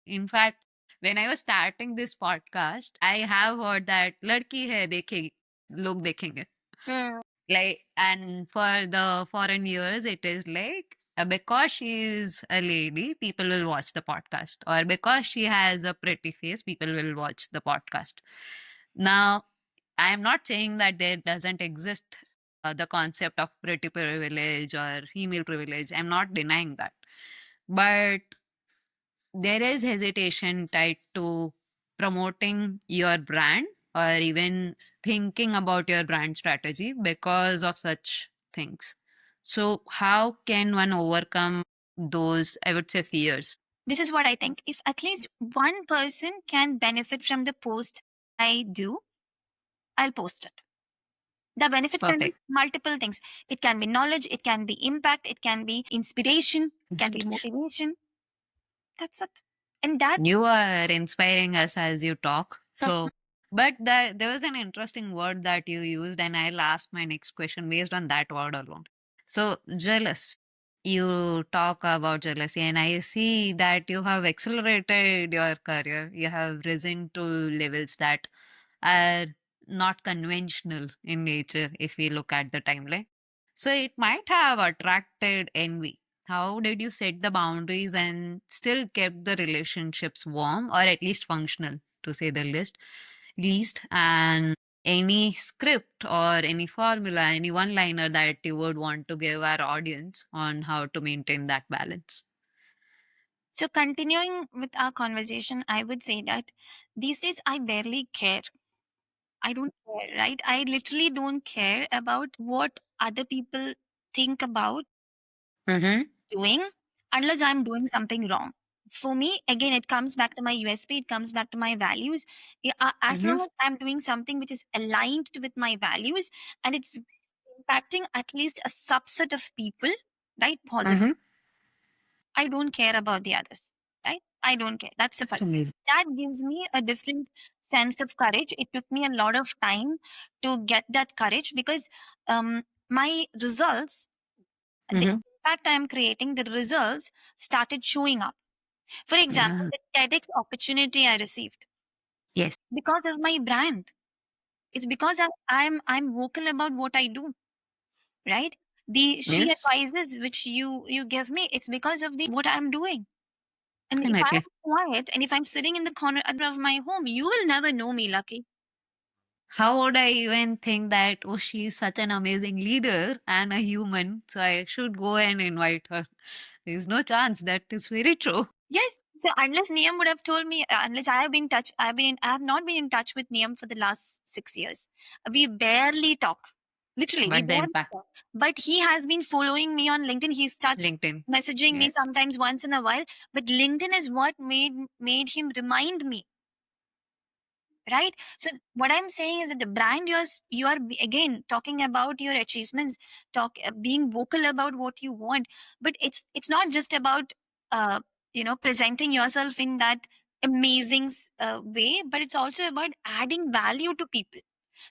In fact, when I was starting this podcast, I have heard that ladki hai dekhe, log dekhenge. Hmm. Like, and for the foreign viewers, it is like because she is a lady, people will watch the podcast, or because she has a pretty face, people will watch the podcast. Now, I am not saying that there doesn't exist the concept of pretty privilege or female privilege. I'm not denying that. But there is hesitation tied to promoting your brand or even thinking about your brand strategy because of such things. So, how can one overcome those, I would say, fears? This is what I think. If at least one person can benefit from the post I do, I'll post it. The It's benefit can be perfect. multiple things. It can be knowledge, it can be impact, it can be inspiration, it can be Inspiration. motivation. That's it. And that, You are inspiring us as you talk. So, but there was an interesting word that you used, and I'll ask my next question based on that word alone. So, jealous. You talk about jealousy, and I see that you have accelerated your career. You have risen to levels that are not conventional in nature if we look at the timeline. So, it might have attracted envy. How did you set the boundaries and still kept the relationships warm or at least functional, to say the least? And any script or any formula, any one liner that you would want to give our audience on how to maintain that balance? so continuing with our conversation, I would say that these days I barely care. I don't care, right? I literally don't care about what other people think about Mm-hmm. doing unless I'm doing something wrong. For me, again, it comes back to my USP, it comes back to my values. As Mm-hmm. long as I'm doing something which is aligned with my values and it's impacting at least a subset of people, right? Positive. Mm-hmm. I don't care about the others, right? I don't care. That's the That's first. amazing. That gives me a different sense of courage. It took me a lot of time to get that courage because my results, the Mm-hmm. impact I am creating, the results started showing up. For example, Yeah. the TEDx opportunity I received Yes. because of my brand. It's because I'm vocal about what I do, right? The she Yes. advices which you give me, it's because of the what I'm doing. And if I'm Definitely. quiet and if I'm sitting in the corner of my home, you will never know me, Lucky. How would I even think that, oh, she's such an amazing leader and a human, so I should go and invite her? There's no chance. That is very true. Yes. So unless Niam would have told me, unless I have been touch, I have not been in touch with Niam for the last 6 years. We barely talk. Literally, we But the barely impact, talk. But he has been following me on LinkedIn. He starts LinkedIn. messaging me Yes. sometimes once in a while. But LinkedIn is what made him remind me, right? So what I'm saying is that the brand you are again talking about your achievements, being vocal about what you want, but it's not just about uh, presenting yourself in that amazing way, but it's also about adding value to people.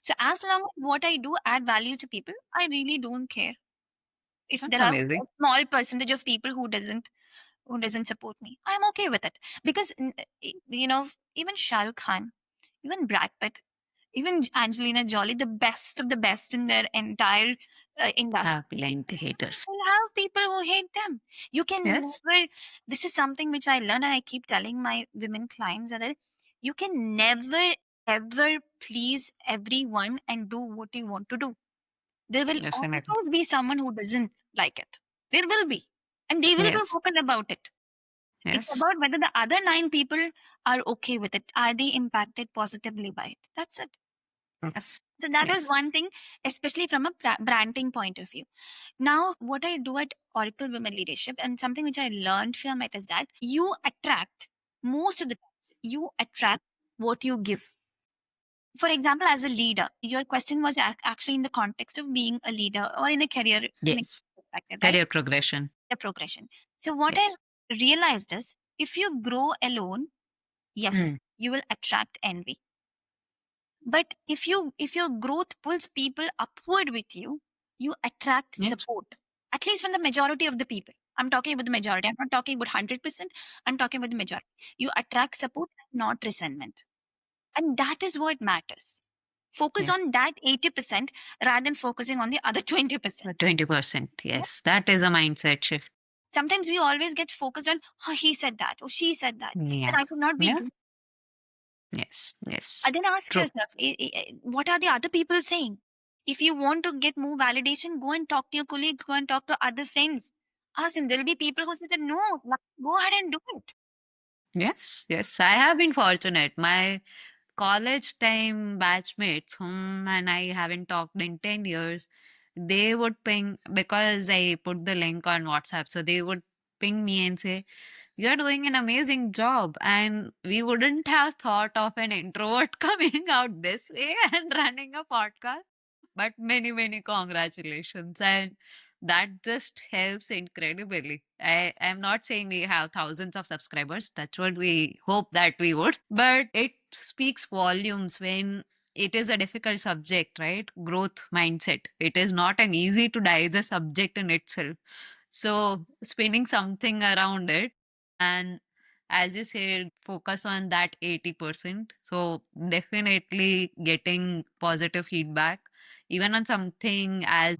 So as long as what I do add value to people, I really don't care if That's there are amazing. a small percentage of people who doesn't support me. I'm okay with it because even Shah Rukh Khan, even Brad Pitt, even Angelina Jolie, the best of the best in their entire industry. Have plenty haters. You'll have people who hate them. You can Yes. never. This is something which I learned, and I keep telling my women clients that you can never ever please everyone and do what you want to do. There will Definitely. always be someone who doesn't like it. There will be, and they will be Yes. open about it. It's Yes. about whether the other nine people are okay with it. Are they impacted positively by it? That's it. Yes. So that is Yes. one thing, especially from a branding point of view. Now, what I do at Oracle Women Leadership and something which I learned from it is that you attract, most of the times, you attract what you give. For example, as a leader, your question was actually in the context of being a leader or in a career Yes. perspective, right? Career progression. The progression. So what I Yes. realized is if you grow alone, yes, Mm. you will attract envy. But if your growth pulls people upward with you, you attract Yes. support. At least from the majority of the people. I'm talking about the majority. I'm not talking about 100%. I'm talking about the majority. You attract support, not resentment. And that is what matters. Focus Yes. on that 80% rather than focusing on the other 20%. 20%. Yes. That is a mindset shift. Sometimes we always get focused on, oh, he said that, or she said that. Then Yeah. I should not be Yeah. doing. Yes. Yes. Then ask True. yourself, what are the other people saying? If you want to get more validation, go and talk to your colleagues, go and talk to other friends. Ask them. There'll be people who say that no, go ahead and do it. Yes. Yes. I have been fortunate. My college time batchmates, whom and I haven't talked in 10 years, they would ping because I put the link on WhatsApp. So they would ping me and say, "You're doing an amazing job." And we wouldn't have thought of an introvert coming out this way and running a podcast. But many, many congratulations. And that just helps incredibly. I'm not saying we have thousands of subscribers. That's what we hope that we would. But it speaks volumes when it is a difficult subject, right? Growth mindset. It is not an easy to digest subject in itself. So spinning something around it, and as you said, focus on that 80%. So definitely getting positive feedback, even on something as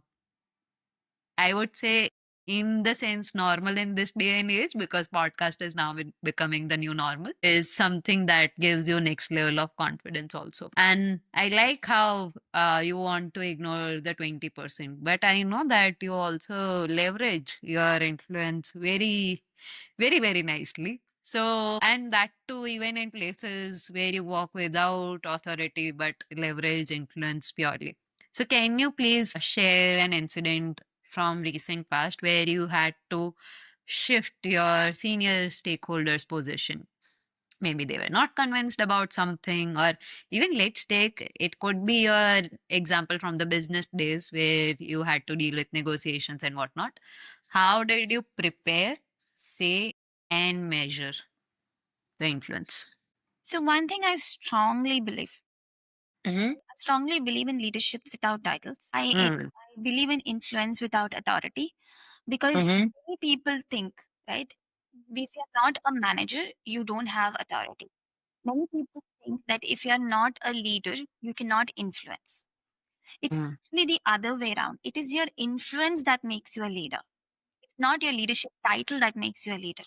I would say, in the sense, normal in this day and age, because podcast is now becoming the new normal, is something that gives you next level of confidence also. And I like how you want to ignore the 20%, but I know that you also leverage your influence very nicely. So, and that too, even in places where you walk without authority but leverage influence purely. So, can you please share an incident from recent past where you had to shift your senior stakeholders' position? Maybe they were not convinced about something, or even let's take it could be your example from the business days where you had to deal with negotiations and whatnot. How did you prepare, say, and measure the influence? So one thing Mm-hmm. I strongly believe in leadership without titles. I believe in influence without authority because Mm-hmm. many people think, right? If you're not a manager, you don't have authority. Many people think that if you're not a leader, you cannot influence. It's actually the other way around. It is your influence that makes you a leader. It's not your leadership title that makes you a leader.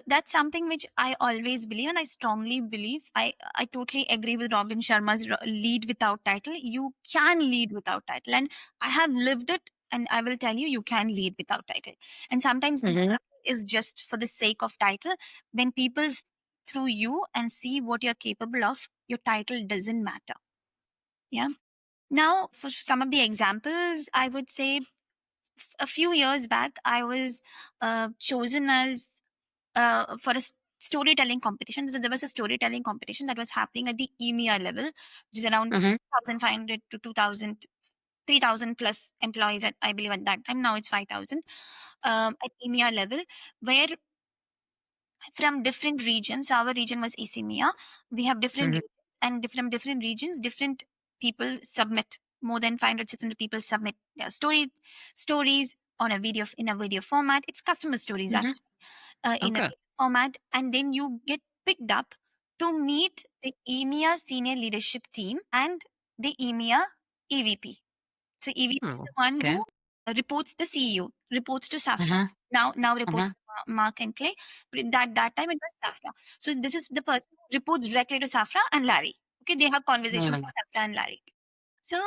That's something which I always believe, and I strongly believe. I totally agree with Robin Sharma's lead without title. You can lead without title, and I have lived it, and I will tell you, you can lead without title. And sometimes Mm-hmm. is just for the sake of title. When people through you and see what you're capable of, your title doesn't matter. Yeah. Now, for some of the examples, I would say a few years back, I was chosen as for a storytelling competition. So there was a storytelling competition that was happening at the EMEA level, which is around Mm-hmm. 1,500 to 2,000, 3,000 plus employees, I believe at that time. Now it's 5,000 at EMEA level, where from different regions, our region was EMEA. We have different Mm-hmm. regions, and from different regions, different people submit. More than 500, 600 people submit their stories on a video in a video format. It's customer stories Mm-hmm. actually in a Okay. format, and then you get picked up to meet the EMEA senior leadership team and the EMEA EVP. So EVP is Oh, the one okay. who reports the CEO, reports to Safra. Uh-huh. Now reports Uh-huh. to Mark and Clay. But that time it was Safra. So this is the person who reports directly to Safra and Larry. Okay, they have conversation with Mm-hmm. Safra and Larry. So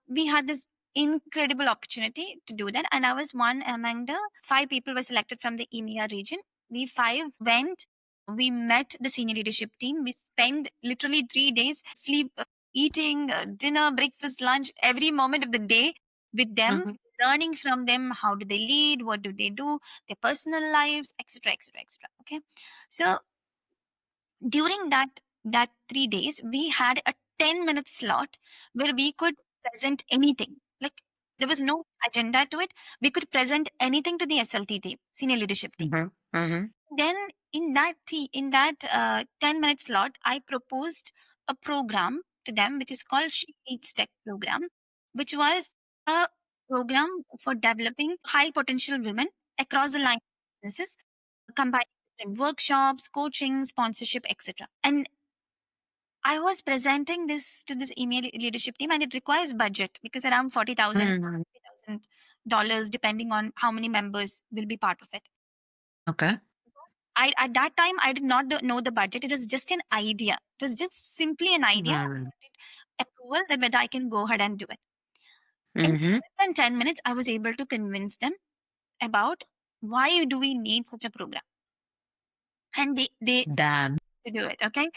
we had this incredible opportunity to do that, and I was one among the five people were selected from the EMEA region. We five went. We met the senior leadership team. We spent literally 3 days sleep, eating dinner, breakfast, lunch, every moment of the day with them, learning from them. How do they lead? What do they do? Their personal lives, etc., etc., etc. Okay, so during that 3 days we had a 10-minute slot where we could present anything, like there was no agenda to it. We could present anything to the SLT team, senior leadership team. Mm-hmm. Mm-hmm. Then in that 10-minute slot I proposed a program to them which is called She Leads Tech program, which was a program for developing high potential women across the line businesses, combining different workshops, coaching, sponsorship, etc. And I was presenting this to this email leadership team, and it requires budget because around 40,000 Mhm. $50,000 depending on how many members will be part of it. Okay. I at that time I did not know the budget. It was just an idea. It was just simply an idea. I Mhm. wanted approval that whether I can go ahead and do it. In Mhm. less than 10 minutes, I was able to convince them about why do we need such a program, and they Damn. to do it. Okay,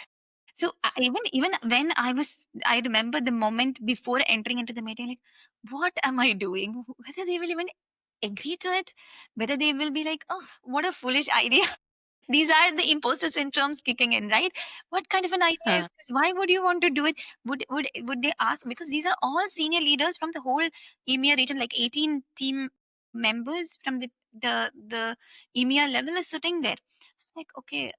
so even when I remember the moment before entering into the meeting, like, what am I doing? Whether they will even agree to it, whether they will be like, oh, what a foolish idea. These are the imposter syndromes kicking in, right? What kind of an idea is Huh. this? Why would you want to do it? Would they ask? Because these are all senior leaders from the whole EMEA region, like 18 team members from the EMEA level is sitting there. Like, okay,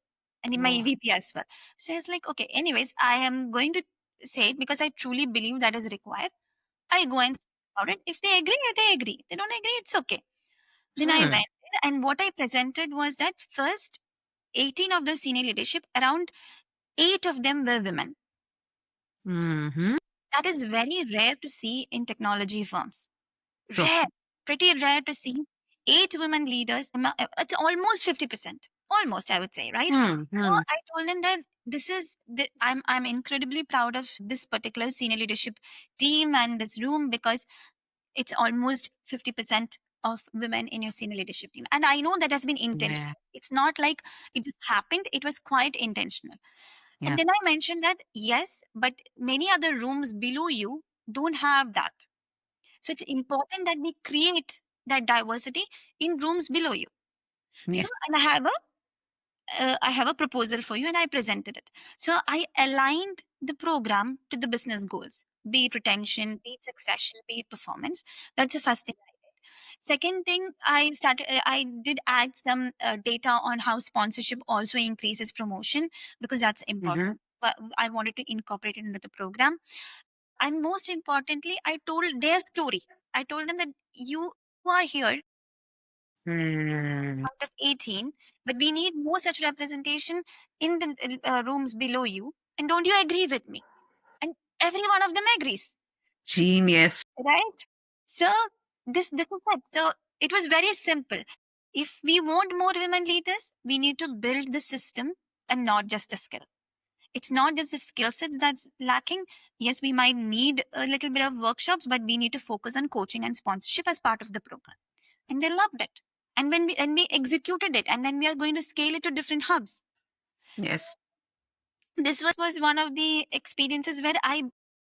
and in my Oh. EVP as well. So it's like, okay, anyways, I am going to say it because I truly believe that is required. I'll go and speak about it. If they agree, they agree. If they don't agree, it's okay. Then I went Hmm. in, and what I presented was that first 18 of the senior leadership, around 8 of them were women. Mhm. That is very rare to see in technology firms. True. Rare, pretty rare to see 8 women leaders. It's almost 50%. Almost, I would say, right? Hmm. So Hmm. I told them that I'm incredibly proud of this particular senior leadership team and this room because it's almost 50% of women in your senior leadership team. And I know that has been Yeah. intentional. It's not like it just happened, it was quite intentional. And Yeah. then I mentioned that, yes, but many other rooms below you don't have that. So it's important that we create that diversity in rooms below you. So, Yes. and I have a proposal for you, and I presented it. So I aligned the program to the business goals, be it retention, be it succession, be it performance. That's the first thing I did. Second thing, I did add some data on how sponsorship also increases promotion because that's important. Mhm. But I wanted to incorporate it into the program. And most importantly, I told their story. I told them that you are here Hmm. out of 18, but we need more such representation in the rooms below you. And don't you agree with me? And every one of them agrees, Genius. right? So this is it. So it was very simple. If we want more women leaders, we need to build the system and not just the skill. It's not just the skill sets that's lacking. Yes, we might need a little bit of workshops, but we need to focus on coaching and sponsorship as part of the program. And they loved it. And when we executed it, and then we are going to scale it to different hubs. So Yes. this was one of the experiences where I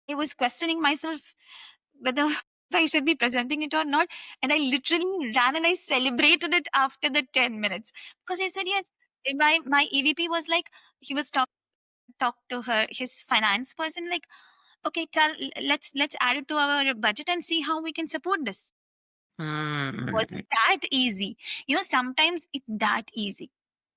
was questioning myself whether I should be presenting it or not. And I literally ran and I celebrated it after the 10 minutes because I said yes. And my EVP was like, he was talk to her his finance person, like, okay, let's add it to our budget and see how we can support this. Was Hmm. that easy? Sometimes it's that easy.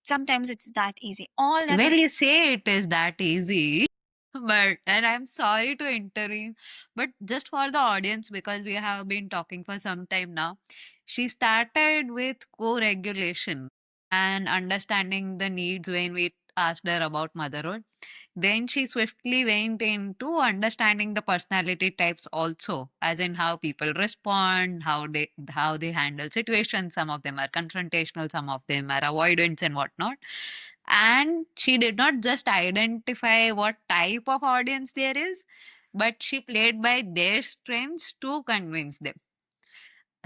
Sometimes it's that easy. All that Well, you say it is that easy, but and I'm sorry to intervene, but just for the audience, because we have been talking for some time now, she started with co-regulation and understanding the needs when we asked her about motherhood. Then she swiftly went into understanding the personality types also, as in how people respond, how they handle situations. Some of them are confrontational, some of them are avoidance and whatnot. And she did not just identify what type of audience there is, but she played by their strengths to convince them.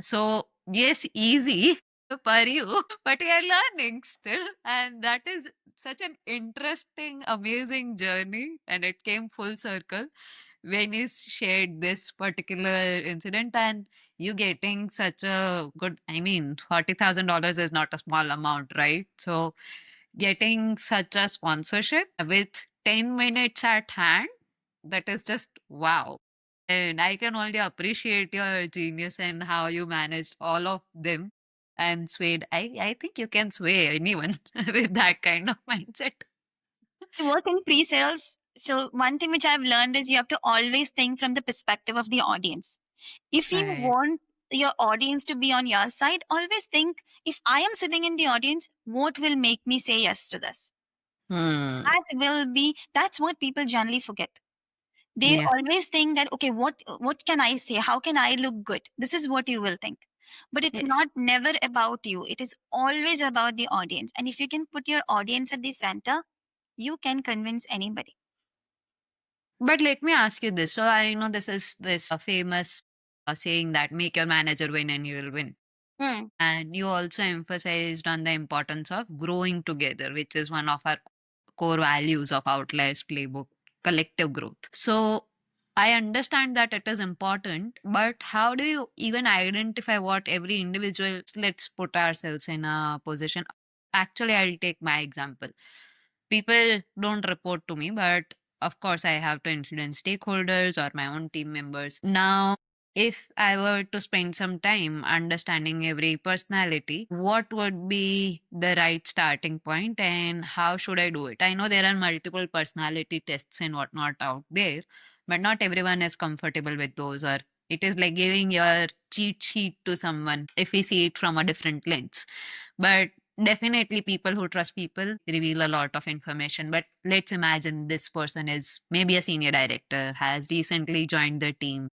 So, yes, easy for you, but you're learning still. And that is such an interesting, amazing journey. And it came full circle when you shared this particular incident and you getting such a good, I mean, $40,000 is not a small amount, right? So, getting such a sponsorship with 10 minutes at hand, that is just wow. And I can only appreciate your genius and how you managed all of them and swayed. I think you can sway anyone with that kind of mindset. I work in pre-sales. So one thing which I've learned is you have to always think from the perspective of the audience. If you Right. want your audience to be on your side, always think, if I am sitting in the audience, what will make me say yes to this? Hmm. That's what people generally forget. They Yeah. always think that, okay, what can I say? How can I look good? This is what you will think. But it's Yes. not never about you. It is always about the audience. And if you can put your audience at the center, you can convince anybody. But let me ask you this. So I know this is this famous saying that make your manager win and you will win. Hmm. And you also emphasized on the importance of growing together, which is one of our core values of Outliers Playbook, collective growth. So I understand that it is important, but how do you even identify what every individual, let's put ourselves in a position. Actually, I'll take my example. People don't report to me, but of course, I have to influence stakeholders or my own team members. Now, if I were to spend some time understanding every personality, what would be the right starting point and how should I do it? I know there are multiple personality tests and whatnot out there, but not everyone is comfortable with those, or it is like giving your cheat sheet to someone if we see it from a different lens. But definitely, people who trust people reveal a lot of information. But let's imagine this person is maybe a senior director, has recently joined the team,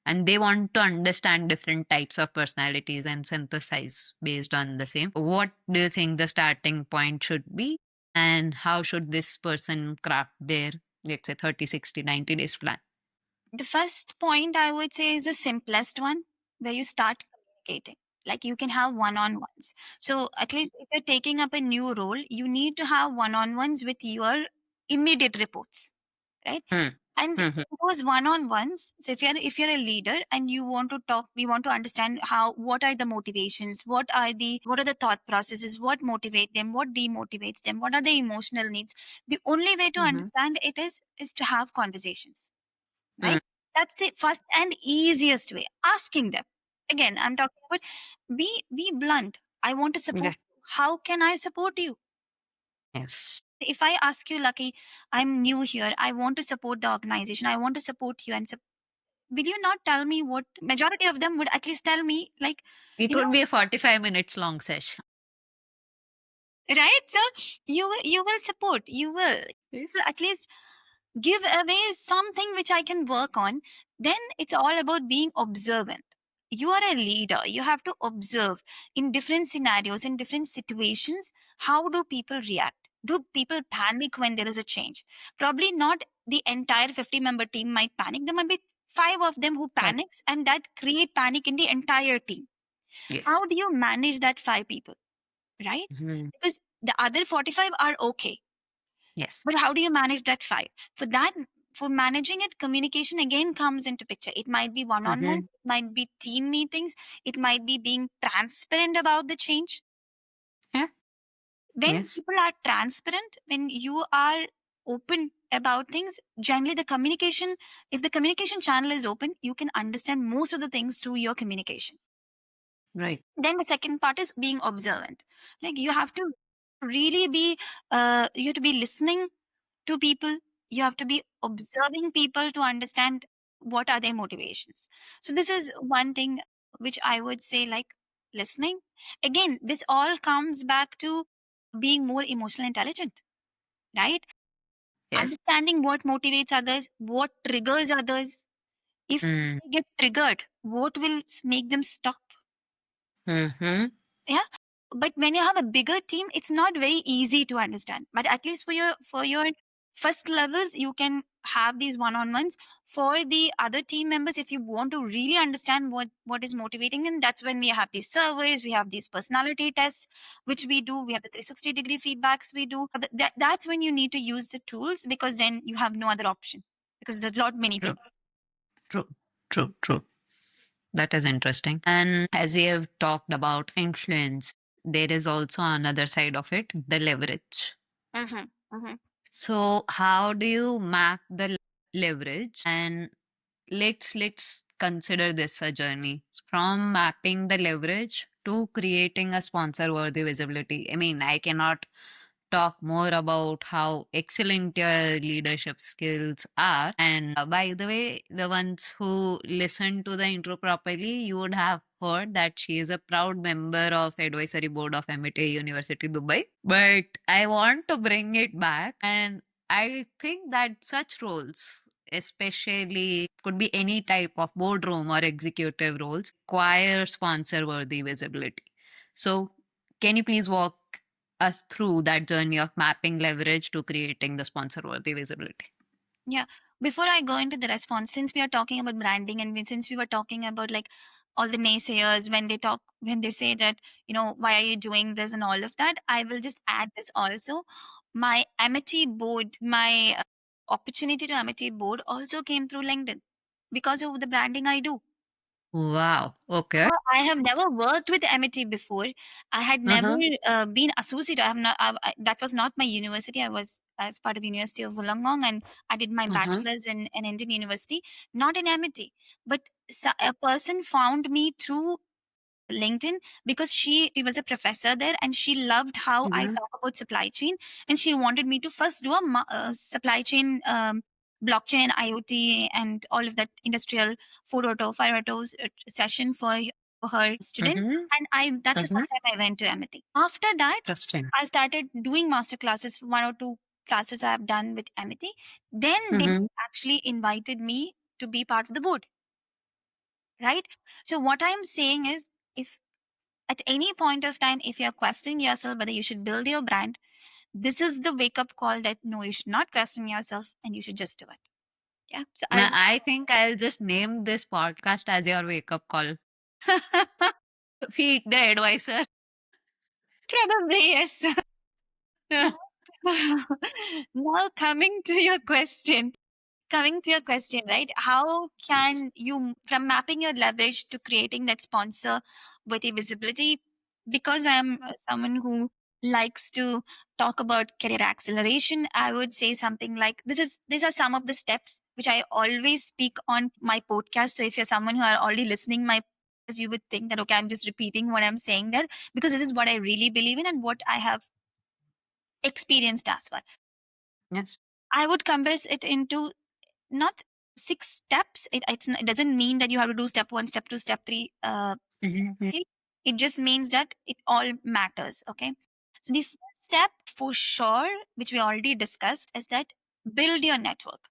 and they want to understand different types of personalities and synthesize based on the same. What do you think the starting point should be? And how should this person craft their, let's say, 30, 60, 90 days plan? The first point I would say is the simplest one, where you start communicating. Like you can have one on ones. So, at least if you're taking up a new role, you need to have one on ones with your immediate reports, right? Hmm. And Hmm. those one on ones, so if you're a leader and you want to talk, we want to understand how, what are the motivations, what are the thought processes, what motivate them, what demotivates them, what are the emotional needs. The only way to Hmm. understand it is to have conversations, Hmm. right? That's the first and easiest way. Asking them. Again, I'm talking about, be blunt. I want to Yeah. support you. How can I support you? Yes. If I ask you, Lucky, I'm new here. I want to support the organization. I want to support you, and will you not tell me what? Majority of them would at least tell me, like, It you would know, be a 45 minutes long session. right? So you will support. You will Yes. at least give away something which I can work on. Then it's all about being observant. You are a leader. You have to observe in different scenarios, in different situations. How do people react? Do people panic when there is a change? Probably not the entire 50-member team might panic. There might be five of them who Right. panics, and that create panic in the entire team. Yes. How do you manage that five people, right? Mhm. Because the other 45 are okay, Yes. but how do you manage that five? For that, for managing it, communication again comes into picture. It might be one on one, Mhm. it might be team meetings, it might be being transparent about the change. Yeah. When Yes. people are transparent, when you are open about things, generally the communication, if the communication channel is open, you can understand most of the things through your communication. Right. Then the second part is being observant. Like you have to really be, you have to be listening to people. You have to be observing people to understand what are their motivations. So this is one thing which I would say, like, listening. Again, this all comes back to being more emotional intelligent, right? Yes. Understanding what motivates others, what triggers others. If Mm. they get triggered, what will make them stop? Mhm. Yeah. But when you have a bigger team, it's not very easy to understand. But at least for your first levels, you can have these one-on-ones. For the other team members, if you want to really understand what is motivating them, that's when we have these surveys, we have these personality tests, which we do. We have the 360-degree feedbacks we do. That's when you need to use the tools, because then you have no other option, because there's a lot many True. people. True. True. True. That is interesting. And as we have talked about influence, there is also another side of it, the leverage. Mm-hmm. Mm-hmm. So how do you map the leverage? And let's consider this a journey from mapping the leverage to creating a sponsor worthy visibility. I mean, I cannot talk more about how excellent your leadership skills are. And by the way, the ones who listened to the intro properly, you would have heard that she is a proud member of advisory board of MIT University Dubai. But I want to bring it back, and I think that such roles, especially could be any type of boardroom or executive roles, require sponsor worthy visibility. So can you please walk us through that journey of mapping leverage to creating the sponsor worthy visibility? Yeah. Before I go into the response, since we are talking about branding and since we were talking about like all the naysayers when they talk, when they say that, why are you doing this and all of that, I will just add this also. My Amity board, my opportunity to Amity board also came through LinkedIn because of the branding I do. Wow. Okay. I have never worked with Amity before. I had never Uh-huh. been associated. I have not. That was not my university. I was as part of University of Wollongong, and I did my Uh-huh. bachelor's in an Indian university, not in Amity. But a person found me through LinkedIn because she was a professor there and she loved how I Uh-huh. talk about supply chain, and she wanted me to first do a supply chain, blockchain and IoT and all of that industrial 4.0 5.0 session for her students, Uh-huh. and I that's the Uh-huh. first time I went to Amity. After that, Interesting. I started doing master classes, one or two classes I have done with Amity. Then they Uh-huh. actually invited me to be part of the board, right? So what I'm saying is, if at any point of time, if you're questioning yourself whether you should build your brand, this is the wake up call that no, you should not question yourself and you should just do it. Yeah. So I Now, I think I'll just name this podcast as your wake up call. Feed the advisor. probably yes. Yeah. Now coming to your question, right? How can you, from mapping your leverage to creating that sponsor with a visibility? Because I'm someone who likes to talk about career acceleration, I would say something like these are some of the steps which I always speak on my podcast. So if you're someone who are already listening my podcast, you would think that okay, I'm just repeating what I'm saying there, because this is what I really believe in and what I have experienced as well. Yes. I would compress it into not six steps. It doesn't mean that you have to do step one, step two, step three Mm-hmm. separately. It just means that it all matters. Okay. So the first step for sure, which we already discussed, is that build your network.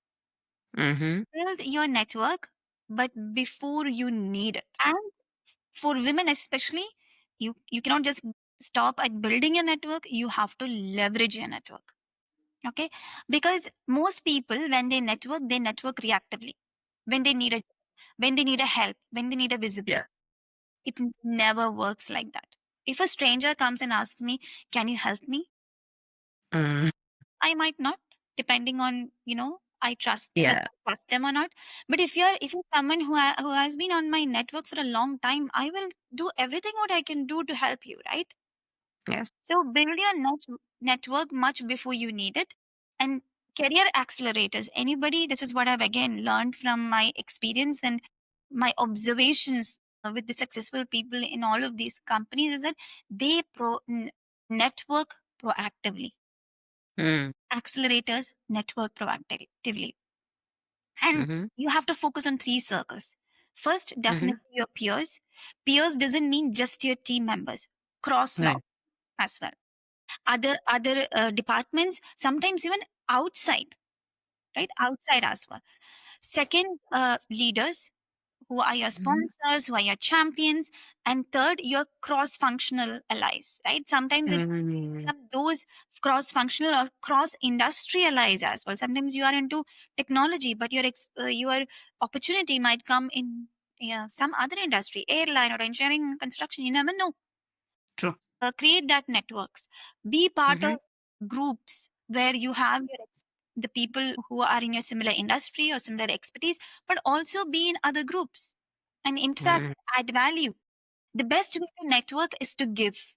Mm-hmm. Build your network, but before you need it. And for women especially, you cannot just stop at building your network. You have to leverage your network. Okay, because most people when they network reactively, when they need a when they need a help, when they need a visibility. Yeah. It never works like that. If a stranger comes and asks me, can you help me, Mm. I might not, depending on I trust whether Yeah. I trust them or not. But if you're someone who has been on my network for a long time, I will do everything what I can do to help you, right? Yes. So build your network much before you need it. And career accelerators, anybody, this is what I've again learned from my experience and my observations with the successful people in all of these companies, is that they network proactively. Mm. Accelerators network proactively. And Mm-hmm. you have to focus on three circles. First, Mm-hmm. definitely your peers. Peers doesn't mean just your team members. Cross log Right. as well, other departments, sometimes even outside, right, outside as well. Second, leaders who are your Mm-hmm. sponsors, who are your champions. And third, your cross functional allies, right? Sometimes it's Mm-hmm. not those cross functional or cross industry allies as well. Sometimes you are into technology, but your opportunity might come in, yeah, some other industry, airline or engineering construction, you never know. True. Create that networks, be part Mm-hmm. of groups where you have the people who are in your similar industry or similar expertise, but also be in other groups and interact, Mm. add value. The best way to network is to give.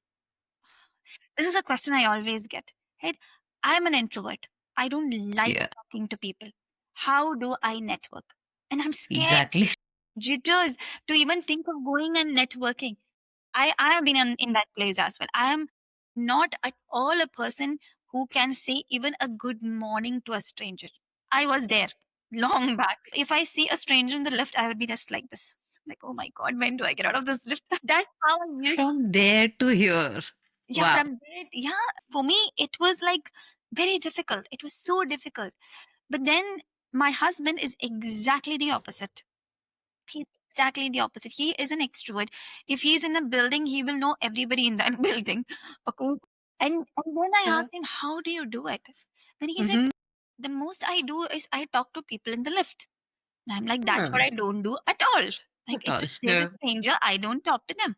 This is a question I always get, right? I'm an introvert, I don't like Yeah. talking to people. How do I network? And I'm scared, Exactly. jitters, to even think of going and networking. I have been in that place as well. I am not at all a person who can say even a good morning to a stranger. I was there long back. If I see a stranger in the lift, I would be just like this. Like, oh my God, when do I get out of this lift? That's how I used. From there to here. Yeah, Wow. from there, yeah, for me, it was like very difficult. It was so difficult. But then my husband is exactly the opposite. He's exactly the opposite. He is an extrovert. If he's in a building, he will know everybody in that building. Okay. And then I Uh, asked him, how do you do it? Then he said, mhm. the most I do is I talk to people in the lift. And I'm like, that's what Hmm. I don't do at all. Like, At all. there's a Yeah. stranger, I don't talk to them.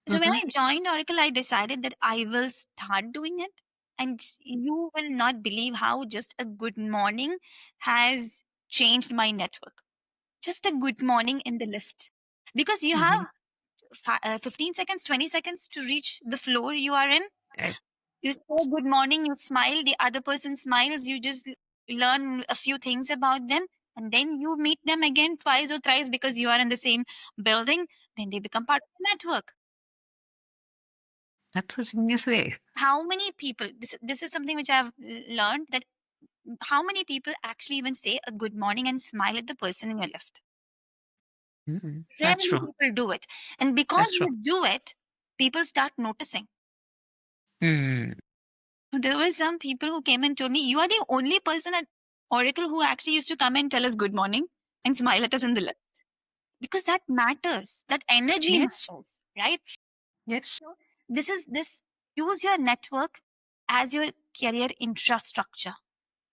So when Mhm. I joined Oracle, I decided that I will start doing it. And you will not believe how just a good morning has changed my network. Just a good morning in the lift. Because you have Mhm. 15 seconds, 20 seconds to reach the floor you are in. Yes. You say good morning, you smile, the other person smiles, you just learn a few things about them. And then you meet them again twice or thrice because you are in the same building. Then they become part of the network. That's a genius way. How many people, this is something which I've learned, that how many people actually even say a good morning and smile at the person in your lift? Mhm. That's Rarely true. people do it. And because That's true. you do it, people start noticing. Mm. There were some people who came and told me, you are the only person at Oracle who actually used to come and tell us good morning and smile at us in the lift. Because that matters. That energy Yes. matters, right? Yes. So this use your network as your career infrastructure.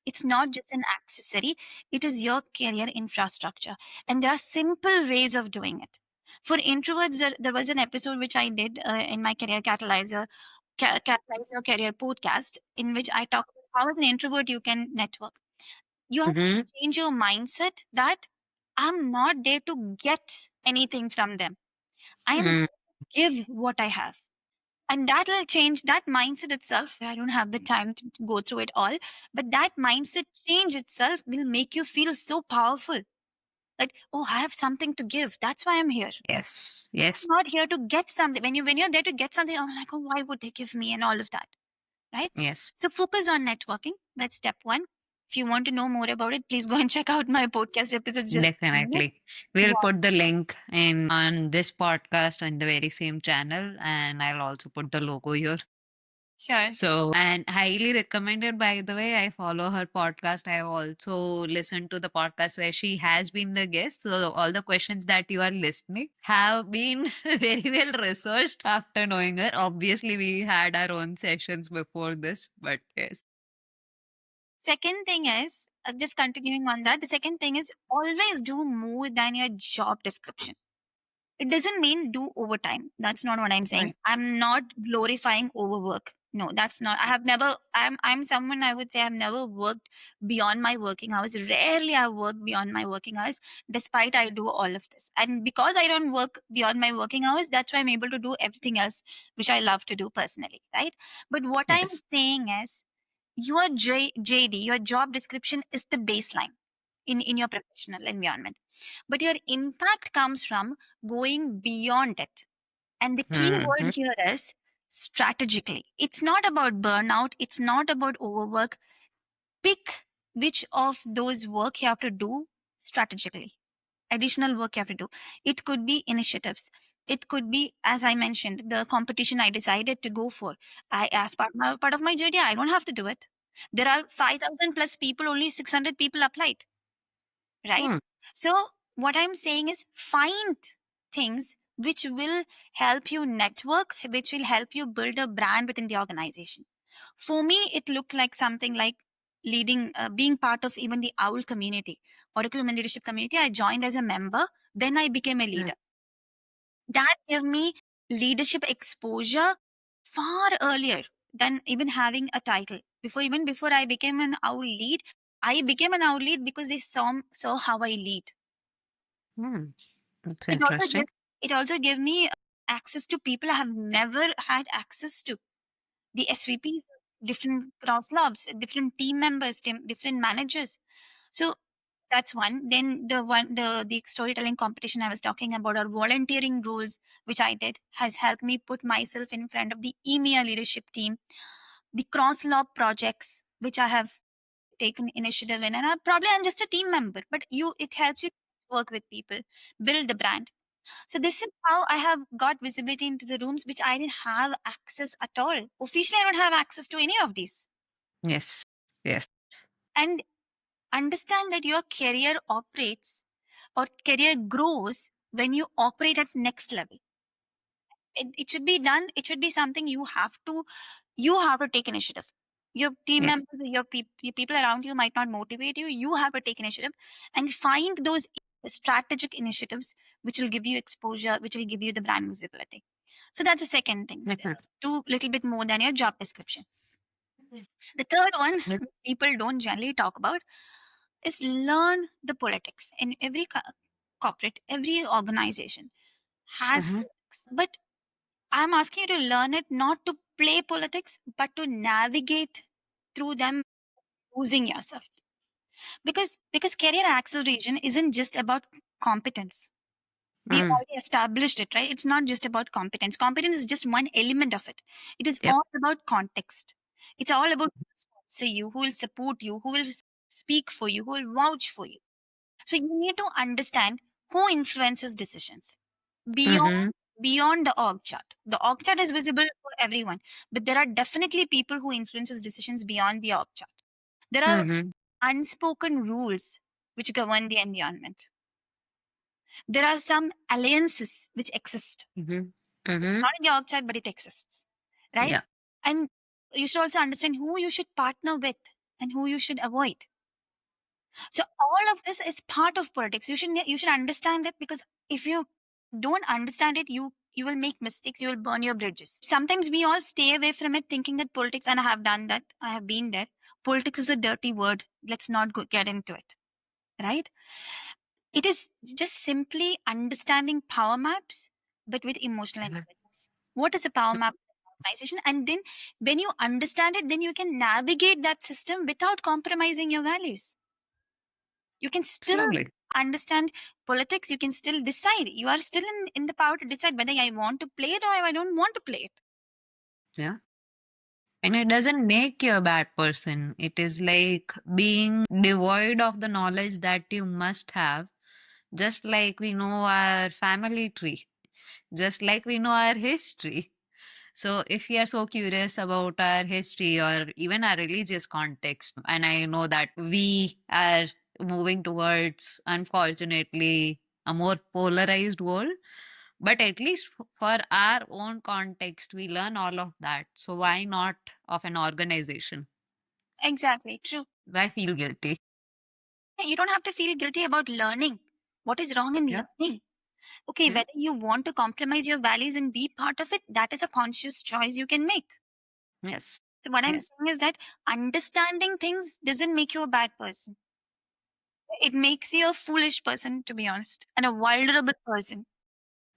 It's not just an accessory, it is your career infrastructure. And there are simple ways of doing it. For introverts, there was an episode which I did in my Career Catalyzer, Catalyze Your Career podcast, in which I talk about how, as an introvert, you can network. You have Mhm. to change your mindset that I'm not there to get anything from them. I am Mm. there to give what I have. And that will change that mindset itself. I don't have the time to go through it all, but that mindset change itself will make you feel so powerful. Like, oh, I have something to give. That's why I'm here. Yes. I'm Yes. not here to get something. When you're there to get something, I'm like, oh, why would they give me and all of that, right? Yes. So focus on networking. That's step one. If you want to know more about it, please go and check out my podcast episodes. Just Definitely. We'll yeah, put the link in on this podcast on the very same channel, and I'll also put the logo here. sure. So, and highly recommended, by the way. I follow her podcast. I have also listened to the podcast where she has been the guest. So, all the questions that you are listening have been very well researched after knowing her. Obviously, we had our own sessions before this, but yes. Second thing is, just continuing on that, the second thing is always do more than your job description. It doesn't mean do overtime. That's not what I'm saying. Right. I'm not glorifying overwork. No, that's not. I have never. I'm someone, I would say, I've never worked beyond my working hours. Rarely I've worked beyond my working hours, despite I do all of this. And because I don't work beyond my working hours, that's why I'm able to do everything else which I love to do personally, right? But what I'm Yes. saying is, your JD, your job description, is the baseline in your professional environment, but your impact comes from going beyond it. And the key Hmm. word here is strategically. It's not about burnout, it's not about overwork. Pick which of those work you have to do strategically. Additional work you have to do. It could be initiatives. It could be, as I mentioned, the competition I decided to go for. I, as part of my JD, I don't have to do it. There are 5,000 plus people, only 600 people applied, right? Hmm. So, what I'm saying is find things which will help you network, which will help you build a brand within the organization. For me, it looked like something like leading, being part of even the OWL community, Oracle Women Leadership Community. I joined as a member, then I became a Hmm. leader. That gave me leadership exposure far earlier than even having a title. Before I became an OWL lead, I became an OWL lead because they saw how I lead. Hmm. That's It also interesting. gave it also gave me access to people I have never had access to. The SVPs, different cross labs, different team members, different managers. So that's one. Then the storytelling competition I was talking about, or volunteering roles which I did, has helped me put myself in front of the EMEA leadership team. the cross law projects which I have taken initiative in, and I'm just a team member, but it helps you work with people, build the brand. So this is how I have got visibility into the rooms which I didn't have access at all. Officially, I don't have access to any of these. Yes. Yes. And understand that your career operates or career grows when you operate at next level. It should be done. It should be something you have to take initiative. Your team Yes. members, your people around you might not motivate you. You have to take initiative and find those strategic initiatives which will give you exposure, which will give you the brand visibility. So that's the second thing. Mhm. Do little bit more than your job description. The third one Yep. people don't generally talk about is learn the politics. In every corporate, every organization has Mhm. politics, but I'm asking you to learn it not to play politics, but to navigate through them using yourself. Because career acceleration isn't just about competence. We Mm. already established it, right? It's not just about competence. Competence is just one element of it. It is Yep. all about context. It's all about who will sponsor you, who will support you, who will speak for you, who will vouch for you. So you need to understand who influences decisions beyond Mhm. beyond the org chart. The org chart is visible for everyone, but there are definitely people who influences decisions beyond the org chart. There are Mhm. unspoken rules which govern the environment. There are some alliances which exist. Mhm. It's Mhm. not in the org chart, but it exists, right? Yeah. And you should also understand who you should partner with and who you should avoid. So all of this is part of politics. You should understand it, because if you don't understand it, you will make mistakes. You will burn your bridges. Sometimes we all stay away from it, thinking that politics, and I have done that. I have been there. Politics is a dirty word. Let's not get into it. Right? It is just simply understanding power maps, but with emotional Mhm. intelligence. What is a power map organization? And then when you understand it, then you can navigate that system without compromising your values. You can still Absolutely. understand politics. You can still decide. You are still in the power to decide whether I want to play it or I don't want to play it. Yeah. And it doesn't make you a bad person. It is like being devoid of the knowledge that you must have, just like we know our family tree, just like we know our history. So, if we are so curious about our history or even our religious context, and I know that we are moving towards, unfortunately, a more polarized world, but at least for our own context, we learn all of that. So, why not of an organization? Exactly. True. Why feel guilty? You don't have to feel guilty about learning. What is wrong in Yeah. learning? Okay, Yeah. whether you want to compromise your values and be part of it, that is a conscious choice you can make. Yes. So what I'm Yes. saying is that understanding things doesn't make you a bad person. It makes you a foolish person, to be honest, and a vulnerable person.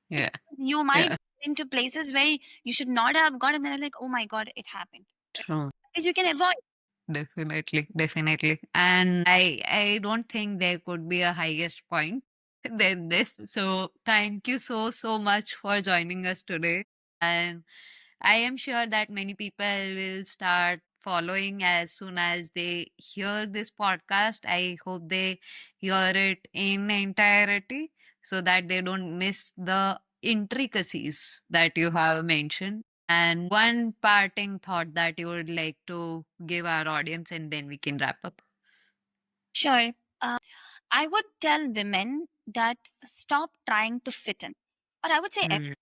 Yeah. You might Yeah. get into places where you should not have gone, and then like, oh my god, it happened. True. Because you can avoid. Definitely, definitely. And I don't think there could be a highest point than this. So thank you so so much for joining us today. And I am sure that many people will start following as soon as they hear this podcast. I hope they hear it in entirety so that they don't miss the intricacies that you have mentioned. And one parting thought that you would like to give our audience, and then we can wrap up. Sure. I would tell women that stop trying to fit in. Or I would say Mm.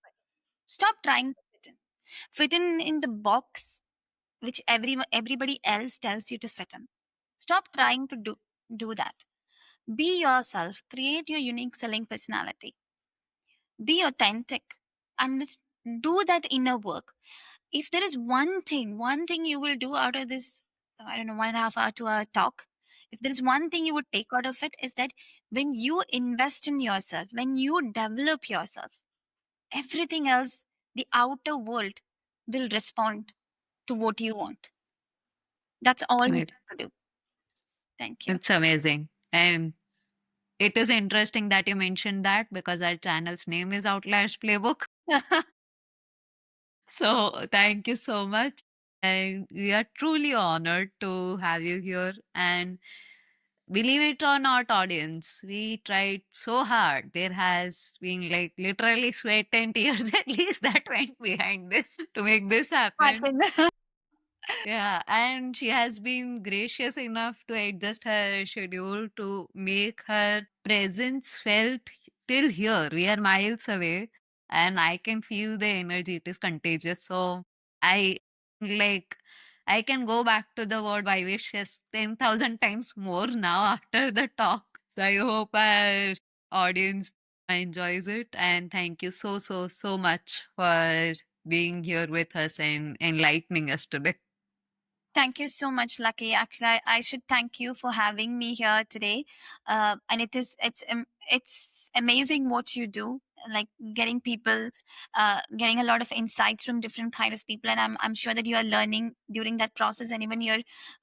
stop trying to fit in. Fit in the box which everybody else tells you to fit in. Stop trying to do that. Be yourself. Create your unique selling personality. Be authentic, and do that inner work. If there is one thing you will do out of this, I don't know, 1.5 hour to a talk, if there is one thing you would take out of it, is that when you invest in yourself, when you develop yourself, everything else, the outer world will respond to what you want. That's all you Right. have to do. Thank you. It's amazing. And it is interesting that you mentioned that because our channel's name is Outliers Playbook. So thank you so much. And we are truly honored to have you here. And believe it or not, audience, we tried so hard. There has been like literally sweat and tears at least that went behind this to make this happen. Happen. Yeah, and she has been gracious enough to adjust her schedule to make her presence felt till here. We are miles away, and I can feel the energy. It is contagious. So I like I can go back to the word I wish yes 10,000 times more now after the talk. So I hope our audience enjoys it, and thank you so much for being here with us and enlightening us today. Thank you so much, Lucky. Actually, I should thank you for having me here today. And it's amazing what you do, like getting people, getting a lot of insights from different kind of people, and I'm sure that you are learning during that process, and even your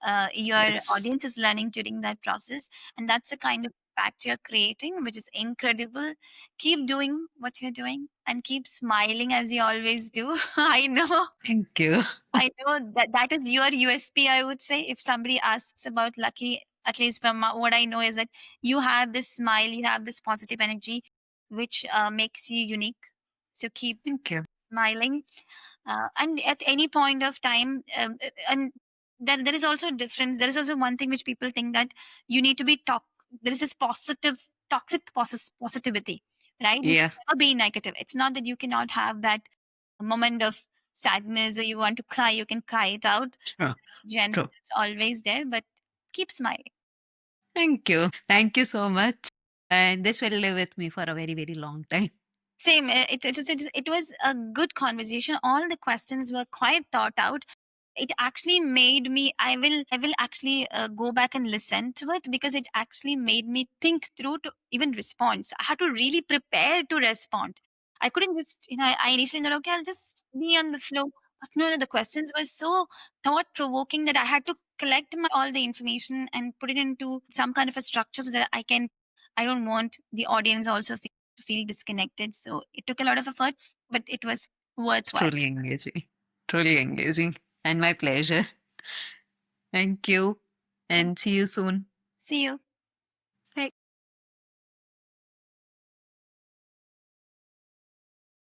Yes. audience is learning during that process, and that's the kind of impact you're creating, which is incredible. Keep doing what you're doing, and keep smiling as you always do. I know. Thank you. I know that that is your USP, I would say. If somebody asks about Lucky, at least from what I know, is that you have this smile, you have this positive energy, which makes you unique. So keep Thank you. smiling. And at any point of time, and there is also a difference. There is also one thing which people think that you need to be there is this positivity, right? You Yeah, should never be negative. It's not that you cannot have that moment of sadness or you want to cry, you can cry it out. true. It's gentle, True. it's always there, but keep smiling. Thank you. Thank you so much. And this will live with me for a very long time. Same. It was a good conversation. All the questions were quite thought out. It actually made me. I will actually go back and listen to it because it actually made me think through to even respond. So I had to really prepare to respond. I couldn't just I initially thought, okay, I'll just be on the flow. But no, the questions were so thought provoking that I had to collect all the information and put it into some kind of a structure so that I can. I don't want the audience also to feel disconnected. So it took a lot of effort, but it was It's worthwhile. truly engaging. Truly engaging. And my pleasure. Thank you. Thank And see you soon. See you.